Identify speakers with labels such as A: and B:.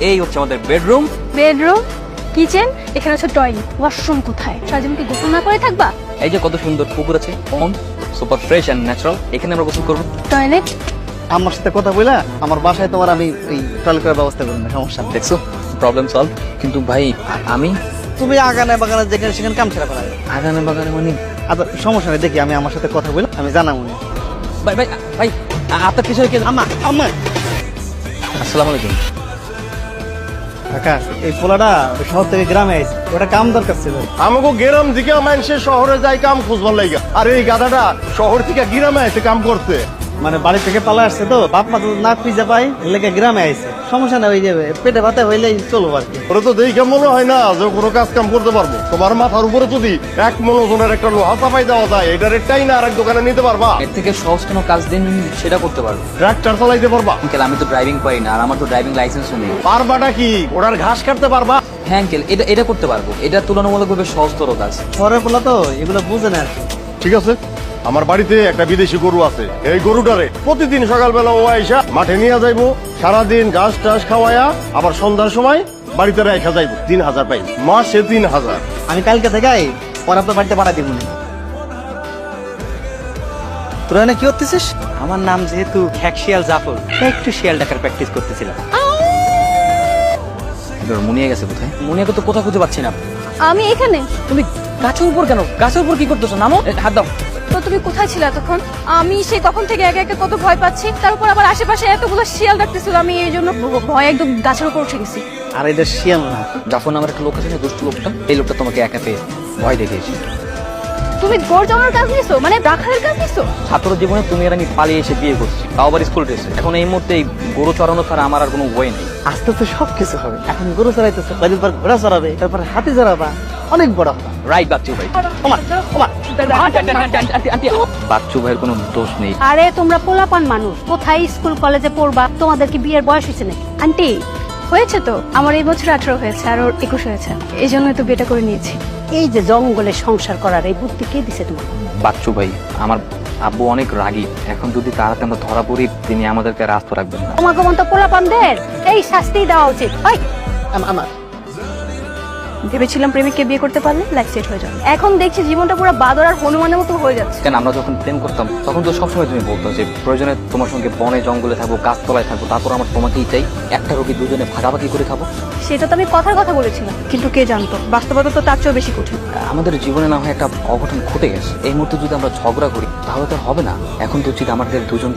A: এই হচ্ছে আমাদের বেডরুম।
B: বেডরুম, কিচেন, এখানে হচ্ছে টয়লেট। ওয়াশরুম কোথায়? সারাদিন কি গোসল না করে থাকবা?
A: এই যে কত সুন্দর পুকুর আছে, সুপার ফ্রেশ এন্ড ন্যাচারাল। এখানে আমরা গোসল করবো।
B: টয়লেট?
C: আমার সাথে কথা বলে আমার বাসায় তোমার আমি এই টয়লেট করার ব্যবস্থা করবো না, সমস্যা নেই।
A: দেখছো, প্রবলেম সলভ। কিন্তু ভাই আমি
C: তুমি আগানে বাগানে যেখানে সেখানে কাম ছেড়া করা
A: আগানে বাগানে মানে
C: আচ্ছা সমস্যা নেই, দেখি আমি আমার সাথে কথা বলে আমি জানাবো না।
A: ভাই ভাই ভাই আপনার পিছনে কে?
C: আমা আমা
A: আসসালামু আলাইকুম।
C: কাকা, এই পোলাটা শহর থেকে গ্রামে আইছে, ওটা কাম দরকার ছিল।
D: আমাকে গ্রাম থেকে মানুষের শহরে যাই কাম খুঁজবার লাগে, আর এই গাধাটা শহর থেকে গ্রামে এসে কাম করতে।
C: মানে বাড়ি থেকে পালা আসছে তো, বাপ মা তো না খুঁজে পাই, লেগে গ্রামে আইছে। সমস্যা না, হয়ে যাবে, পেটে ভাতে হইলেই চলবো আর কি।
D: ওরা তো দেখে মনে হয় না যে কোনো কাজ কাম করতে পারবো। তোমার মাথার উপরে যদি এক মনোজনের একটা লোহা চাপাই দেওয়া যায়, এটার একটাই না আর এক দোকানে নিতে পারবা।
A: এর থেকে সহজ কোনো কাজ দিন, সেটা করতে পারবো।
D: ট্রাক্টর চালাইতে পারবা?
A: আঙ্কেল আমি তো ড্রাইভিং পারি না, আর আমার তো ড্রাইভিং লাইসেন্সও নেই।
D: পারবাটা কি? ওটার ঘাস কাটতে পারবা?
A: হ্যাঁ আঙ্কেল, এটা এটা করতে পারবো। এটা তুলনামূলকভাবে সহজতর কাজ।
C: শহরের পোলা তো এগুলো বুঝে না আর কি।
D: ঠিক আছে, আমার বাড়িতে একটা বিদেশি গরু আছে। এই গরুটারে প্রতিদিন সকালবেলা ও আইসা মাঠে নিয়ে যাইবো, সারাদিন ঘাস টাস খাওয়ায়া আবার সন্ধ্যার সময় বাড়িতে রেখা যাইবো। 3000 পাই মাসে, 3000।
C: আমি কালকে থেকে পরে আপনার বাড়িতে পাঠাই দিব না। তোরা এনে কি করতেছিস?
E: আমার নাম যেহেতু শিয়াল জাফর, তাই একটু শিয়াল ডাকার প্র্যাকটিস করতেছিলাম।
A: মুনিয়া গেছে কোথায়? মুনিয়াকে তো কোথাও খুঁজে পাচ্ছি না।
B: আমি এখানে।
A: তুমি গাছের উপর কেন? গাছের উপর কি করতেছো? নামো, হাত দাও।
B: তো তুমি কোথায় ছিলে এতক্ষণ? আমি সেই কখন থেকে একা একা কত ভয় পাচ্ছি, তার উপর আবার আশেপাশে এতগুলো শিয়াল ডাকতেছিল, আমি এই জন্য ভয় একদম গাছের উপর উঠে গেছি।
C: আর এটা শিয়াল না।
A: জাফর নামের একটা লোক আছে না, দুষ্ট লোকটা, এই লোকটা তোমাকে একা পেয়ে ভয় দেখিয়েছে।
B: তুমি গড় জমানোর কাজ নিছো, মানে রাখালের কাজ নিছো?
A: ছাত্র জীবনে তুমি আর আমি পালিয়ে এসে বিয়ে করছি, তাও আবার স্কুল ড্রেসে। এখন এই মুহূর্তে এই গরু চড়ানো ছাড়া আমার আর কোনো ওয়ে নেই।
C: আস্তে আস্তে সব কিছু হবে। এখন গরু চড়াইতেছে, কয়দিন পর ঘোড়া চড়াবে, তারপর হাতি চড়াবা, অনেক বড় হবে।
A: রাইট বাচ্চু ভাই।
C: ওমা, ওমা।
A: বাচ্চু ভাইয়ের কোনো দোষ নেই।
F: আরে তোমরা পোলাপান মানুষ, কোথায় স্কুল কলেজে পড়বা? তোমাদের কি বিয়ের বয়স হয়েছে নাকি?
B: আন্টি, হয়েছে তো, আমার এই বছর 18 হয়েছে আর ওর 21 হয়েছে, এই জন্যই তো বিয়েটা করে নিয়েছি।
F: এই যে জঙ্গলে সংসার করার এই বুদ্ধি কে দিছে তোমার?
A: বাচ্চু ভাই, আমার আব্বু অনেক রাগী। এখন যদি তার হাতে আমরা ধরা পড়ি, তিনি আমাদেরকে রাস্ত রাখবেন না।
F: তোমাকে মতো পোলাপানদের এই শাস্তি দেওয়া উচিত। ওই
C: আমার
B: ভেবেছিলাম প্রেমিককে বিয়ে করতে পারলে লাইফ সেট হয়ে যাবে, এখন দেখছি জীবনটা পুরো বাদর আর হনুমানের মতো হয়ে যাচ্ছে।
A: কেন, আমরা যখন প্রেম করতাম তখন তো সবসময় তুমি বলতো যে প্রয়োজনে তোমার সঙ্গে বনে জঙ্গলে থাকবো, গাছতলায় থাকবো, তারপর আমার তোমাকেই চাই, একটা রোগী দুজনে ভাগাভাগি করে খাবো।
B: সেটা তো আমি কথার কথা বলেছিলাম, কিন্তু কে জানতো বাস্তবতা তো তার চেয়েও বেশি কঠিন।
A: আমাদের জীবনে না হয় একটা অঘটন ঘটে গেছে, এই মুহূর্তে যদি আমরা ঝগড়া করি তাহলে তো আর হবে না। এখন তো উচিত আমাদের দুজন